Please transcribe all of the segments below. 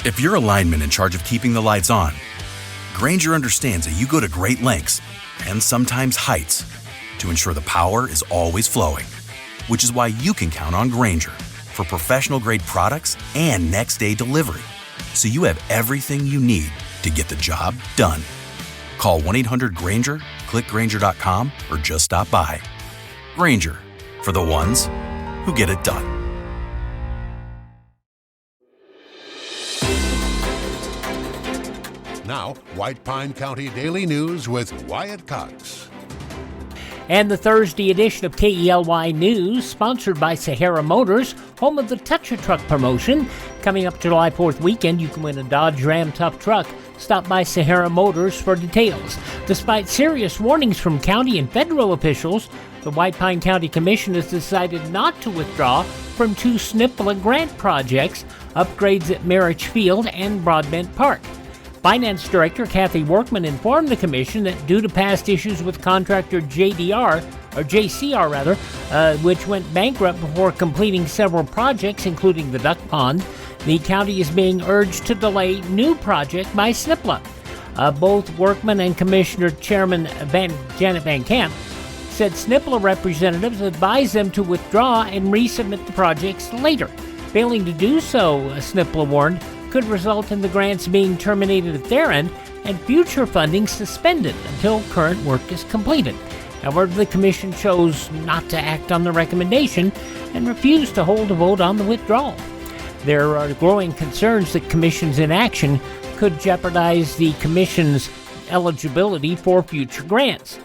If you're a lineman in charge of keeping the lights on, Grainger understands that you go to great lengths, and sometimes heights, to ensure the power is always flowing. Which is why you can count on Grainger for professional-grade products and next-day delivery, so you have everything you need to get the job done. Call 1-800-GRAINGER, click Grainger.com, or just stop by. Grainger, for the ones who get it done. Now, White Pine County Daily News with Wyatt Cox. And the Thursday edition of KELY News, sponsored by Sahara Motors, home of the Touch-A-Truck promotion. Coming up July 4th weekend, you can win a Dodge Ram Tough Truck. Stop by Sahara Motors for details. Despite serious warnings from county and federal officials, the White Pine County Commission has decided not to withdraw from 2 SNPLMA grant projects, upgrades at Marich Field and Broadbent Park. Finance Director Kathy Workman informed the Commission that due to past issues with contractor JCR, which went bankrupt before completing several projects, including the duck pond, the county is being urged to delay new project by SNPLMA. Both Workman and Commissioner Chairman Janet Van Camp said SNPLMA representatives advised them to withdraw and resubmit the projects later. Failing to do so, SNPLMA warned, could result in the grants being terminated at their end and future funding suspended until current work is completed. However, the Commission chose not to act on the recommendation and refused to hold a vote on the withdrawal. There are growing concerns that Commission's inaction could jeopardize the Commission's eligibility for future grants.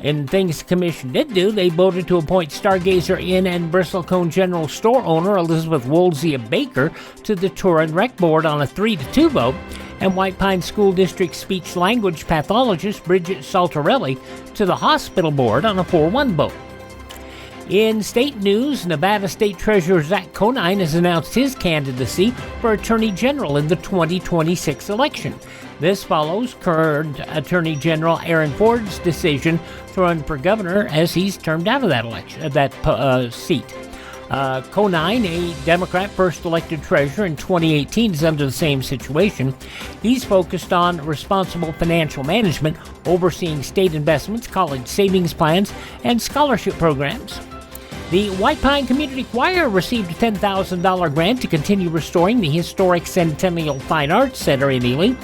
In things the Commission did do, they voted to appoint Stargazer Inn and Bristlecone General Store owner Elizabeth Woolsey Baker to the Tour and Rec Board on a 3-2 vote, and White Pine School District speech-language pathologist Bridget Saltarelli to the Hospital Board on a 4-1 vote. In state news, Nevada State Treasurer Zach Conine has announced his candidacy for Attorney General in the 2026 election. This follows current Attorney General Aaron Ford's decision to run for governor as he's termed out of that seat. Conine, a Democrat first elected treasurer in 2018, is under the same situation. He's focused on responsible financial management, overseeing state investments, college savings plans, and scholarship programs. The White Pine Community Choir received a $10,000 grant to continue restoring the historic Centennial Fine Arts Center in Ely.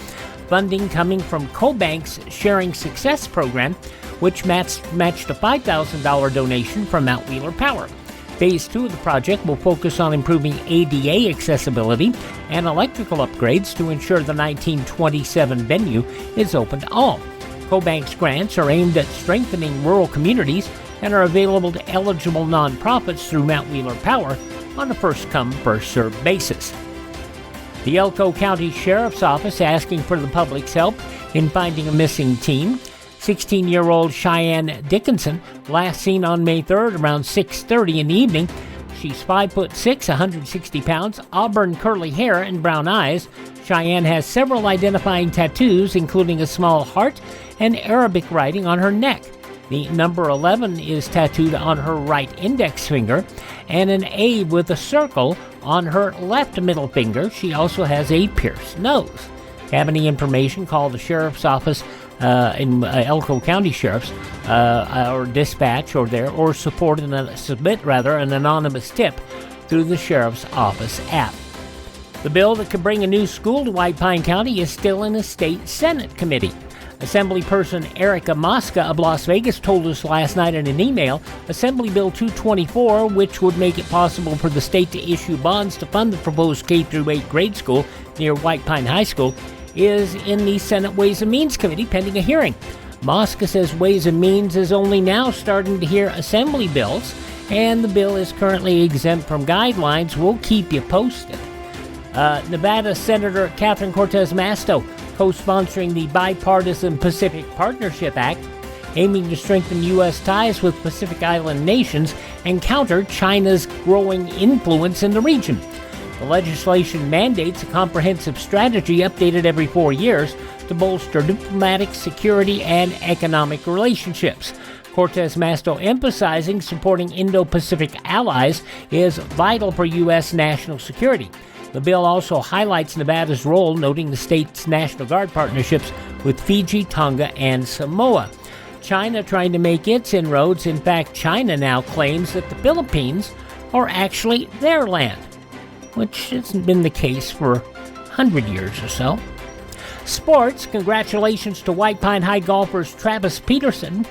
Funding coming from CoBank's Sharing Success program, which matched a $5,000 donation from Mount Wheeler Power. Phase 2 of the project will focus on improving ADA accessibility and electrical upgrades to ensure the 1927 venue is open to all. CoBank's grants are aimed at strengthening rural communities and are available to eligible nonprofits through Mount Wheeler Power on a first-come, first-served basis. The Elko County Sheriff's Office asking for the public's help in finding a missing teen. 16-year-old Cheyenne Dickinson, last seen on May 3rd around 6:30 in the evening. She's 5'6", 160 pounds, auburn curly hair, and brown eyes. Cheyenne has several identifying tattoos, including a small heart and Arabic writing on her neck. The number 11 is tattooed on her right index finger, and an A with a circle on her left middle finger. She also has a pierced nose. If you have any information, call the Sheriff's Office in Elko County Sheriff's or dispatch or submit an anonymous tip through the Sheriff's Office app. The bill that could bring a new school to White Pine County is still in a state Senate committee. Assemblyperson Erica Mosca of Las Vegas told us last night in an email, Assembly Bill 224, which would make it possible for the state to issue bonds to fund the proposed K-8 grade school near White Pine High School, is in the Senate Ways and Means Committee pending a hearing. Mosca says Ways and Means is only now starting to hear Assembly bills, and the bill is currently exempt from guidelines. We'll keep you posted. Nevada Senator Catherine Cortez Masto co-sponsoring the Bipartisan Pacific Partnership Act, aiming to strengthen U.S. ties with Pacific Island nations and counter China's growing influence in the region. The legislation mandates a comprehensive strategy updated every 4 years to bolster diplomatic, security, and economic relationships. Cortez Masto emphasizing supporting Indo-Pacific allies is vital for U.S. national security. The bill also highlights Nevada's role, noting the state's National Guard partnerships with Fiji, Tonga, and Samoa. China trying to make its inroads. In fact, China now claims that the Philippines are actually their land, which hasn't been the case for 100 years or so. Sports, congratulations to White Pine High golfers Travis Peterson.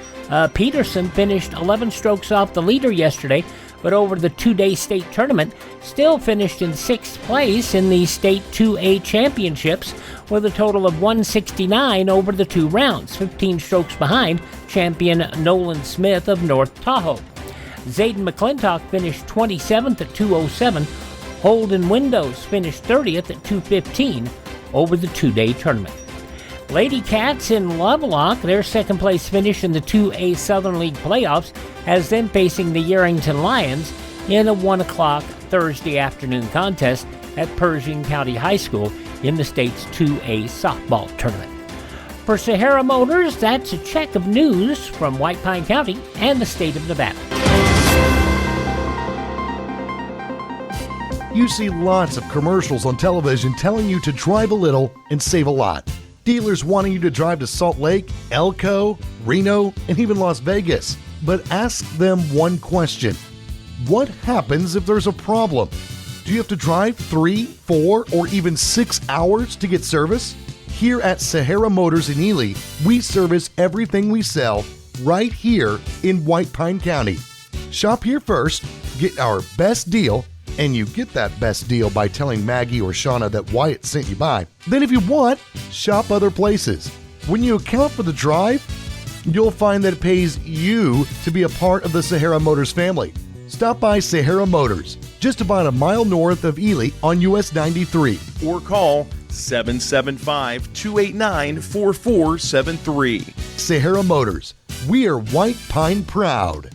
Peterson finished 11 strokes off the leader yesterday, but over the two-day state tournament, still finished in 6th place in the state 2A championships with a total of 169 over the 2 rounds, 15 strokes behind champion Nolan Smith of North Tahoe. Zayden McClintock finished 27th at 207. Holden Windows finished 30th at 215 over the 2-day tournament. Ladycats in Lovelock, their second-place finish in the 2A Southern League playoffs, has them facing the Yerington Lions in a 1 o'clock Thursday afternoon contest at Pershing County High School in the state's 2A softball tournament. For Sahara Motors, that's a check of news from White Pine County and the state of Nevada. You see lots of commercials on television telling you to drive a little and save a lot. Dealers wanting you to drive to Salt Lake, Elko, Reno, and even Las Vegas. But ask them one question. What happens if there's a problem? Do you have to drive 3, 4, or even 6 hours to get service? Here at Sahara Motors in Ely, we service everything we sell right here in White Pine County. Shop here first, get our best deal, and you get that best deal by telling Maggie or Shauna that Wyatt sent you by. Then if you want, shop other places. When you account for the drive, you'll find that it pays you to be a part of the Sahara Motors family. Stop by Sahara Motors, just about a mile north of Ely on US 93. Or call 775-289-4473. Sahara Motors, we are White Pine proud.